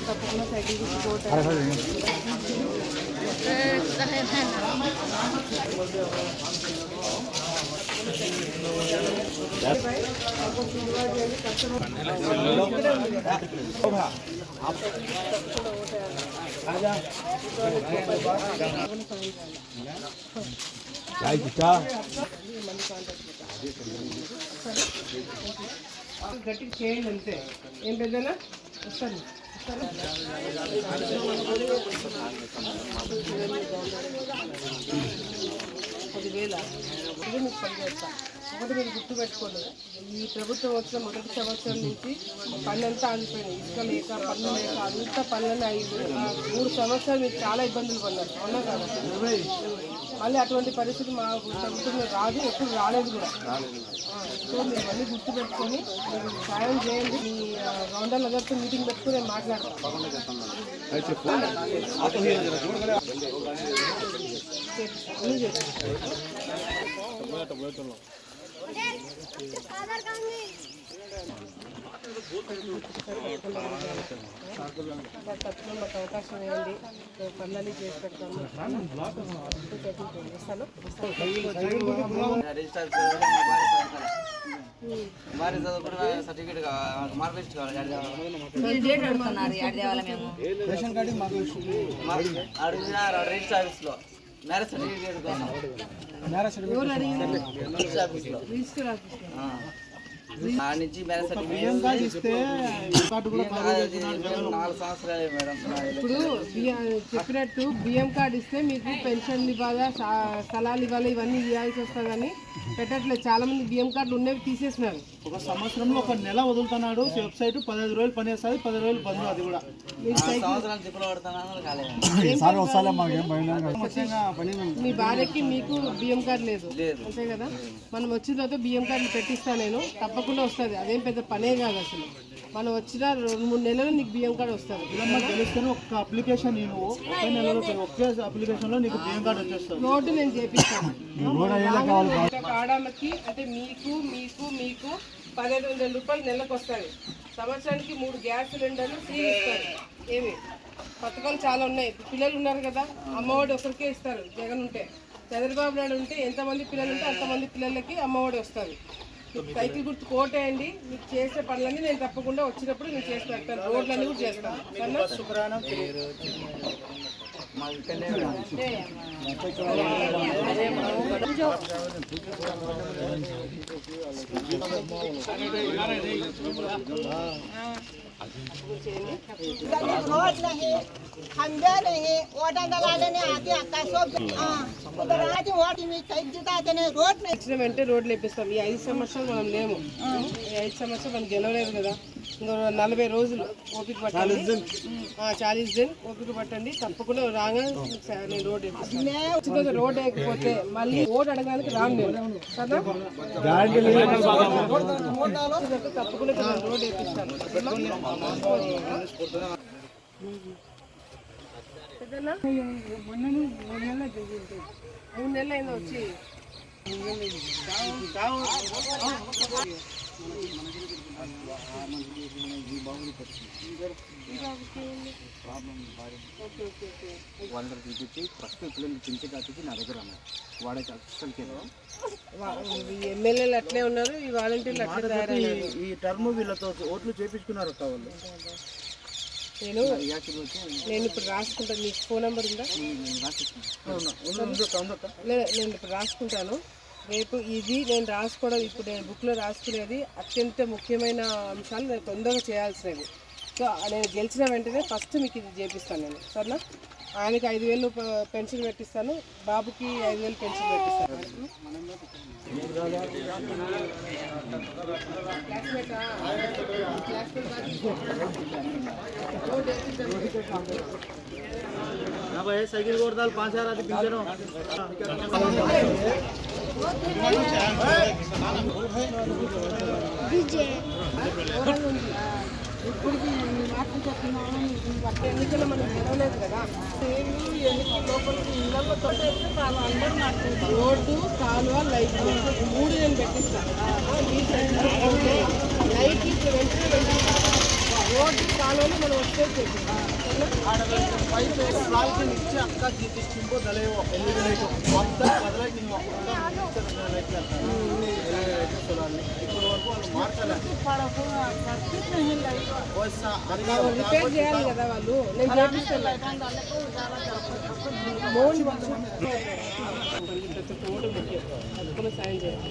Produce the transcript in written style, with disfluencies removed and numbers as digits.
తప్పకుండా సైకిల్ గట్టిగా చేయండి అంతే. ఏం పెద్దనా వస్తాను 10,000 ఇది మీకు పనిచేస్తా. ఒకటి మీరు గుర్తుపెట్టుకోండి, ఈ ప్రభుత్వం వచ్చిన మొదటి సంవత్సరం నుంచి పనులంతా ఆగిపోయినాయి. ఇసుక లేక పనులు లేక అంత పనులన్నీ అయిపోయి 3 సంవత్సరాలు మీకు చాలా ఇబ్బందులు పడ్డారు. అవునా కదా? మళ్ళీ అటువంటి పరిస్థితి మా ప్రభుత్వం రాదు, ఎప్పుడు రాలేదు కూడా. సో మీరు మళ్ళీ గుర్తుపెట్టుకొని మీరు సాయం చేయండి. మీ రౌండర్ అందరితో మీటింగ్ పెట్టుకుని నేను మాట్లాడతాను. మాకు అవకాశం ఇవ్వండి, పనులన్నీ చేసి పెడతాము. ఇప్పుడు చెప్పినట్టు బియ్యం కార్డు ఇస్తే మీకు పెన్షన్ ఇవ్వాలా, స్థలాలు ఇవ్వాలి, ఇవన్నీ ఇవ్వాల్సి వస్తుంది. కానీ పెట్టట్లేదు. చాలా మంది బియ్యం కార్డులు ఉన్నవి తీసేసినారు. ఒక సంవత్సరంలో 1 నెల వదులుతున్నాడు. వెబ్సైట్ 15 రోజులు పనిచేస్తుంది, 10 రోజులు బంద్. అది కూడా మీ భార్యకి మీకు బియ్యం కార్డు లేదు అంతే కదా? మనం వచ్చిన తర్వాత బియ్యం కార్డులు పెట్టిస్తాను నేను, తప్పకుండా వస్తుంది. అదేం పెద్ద పనే కాదు అసలు. మనం వచ్చిన 2-3 నెలలు నీకు బియ్యం కార్డు వస్తుంది. తెలుస్తేనే ఒక అప్లికేషన్ ఒకే అప్లికేషన్ లో నీకు బియ్యం కార్డు వచ్చేస్తుంది. రోడ్డు నేను చేపిస్తాను. ఆడమ్మకి అంటే మీకు 1,500 రూపాయలు నెలకు వస్తుంది. సంవత్సరానికి 3 గ్యాస్ సిలిండర్లు ఫ్రీ ఇస్తారు. ఏమి పథకాలు చాలా ఉన్నాయి. పిల్లలు ఉన్నారు కదా, అమ్మఒడి ఒకరికే ఇస్తారు. జగన్ ఉంటే, చంద్రబాబు నాయుడు ఉంటే ఎంతమంది పిల్లలు ఉంటే అంతమంది పిల్లలకి అమ్మఒడి వస్తుంది. సైకిల్ గుర్తు కోటేయండి. మీకు చేసే పనులన్నీ నేను తప్పకుండా వచ్చినప్పుడు నేను చేసి పెడతాను. రోడ్లన్నీ కూడా చేస్తాను. रोड नहीं, खंबे नहीं, वोटर डालने नहीं आती अक्का सब उधर आती वोट में कई जिताते नहीं रोड नहीं. ఇచ్చిన వెంటనే రోడ్లు వేపిస్తాం. ఈ 5 సంవత్సరాలు మనం లేము. ఈ 5 సంవత్సరాలు మనం గెలవలేదు కదా. ఇంకో 40 రోజులు ఓపిక పట్టండి. 40 దిన్ ఓపిక పట్టండి. తప్పకుండా రాగా నేను రోడ్ వేపిస్తాను. రోడ్ వేయకపోతే మళ్ళీ ఓటు అడగడానికి రాను నేను కదా. తప్పకుండా రోడ్ వేపిస్తాను. పెద్దనా 3 నెలలు అయింది వచ్చి. వాళ్ళకి చూపించి ఫస్ట్ పిల్లలు చించేదానికి నా దగ్గర ఉన్నాయి. వాడైతే అసలుకే ఎమ్మెల్యేలు అట్లే ఉన్నారు, ఈ వాలంటీర్లు అట్లే తయారయ్యారు. ఈ టర్మ్ వీళ్ళతో ఓట్లు చేపించుకున్నారు వాళ్ళు. నేను ఇప్పుడు రాసుకుంటాను. నీకు ఫోన్ నెంబర్ ఉందా? నేను ఇప్పుడు రాసుకుంటాను. రేపు ఇది నేను రాసుకోవడం, ఇప్పుడు నేను బుక్లో రాసుకునేది అత్యంత ముఖ్యమైన అంశాలు నేను తొందరగా చేయాల్సినవి. సో నేను గెలిచిన వెంటనే ఫస్ట్ మీకు ఇది చేపిస్తాను నేను. సరేనా? ఆయనకి 5,000 పెన్షన్ పెట్టిస్తాను, బాబుకి 5,000 పెన్షన్ పెట్టిస్తాను. भाई साइकिल कोड़ताल 5,000 आदि पिंजनो ఇప్పటికి మాటలు చెప్తున్నాము, పట్ట ఎన్నికలు మనం గెలవలేదు కదా. లోపలికి ఇళ్ళలో రోడ్డు, కాలువ, లైట్ 3 నేను పెట్టిస్తాను. లైట్ ఇప్పుడు వెంటనే రోడ్డు, కాలువలు మనం వచ్చే नीचे अक्का जीती चिंबो दलेवो एलईडी लाइट మొత్తం బదలాయి నేను ఒక్కొక్క లైట్ సోలార్ని ఇప్పుడు వరకు వాళ్ళు మార్చలేదు రిపేర్ చేయాలి కదా వాళ్ళు. నేను చేపిస్తాను. సాయం చేయాలి.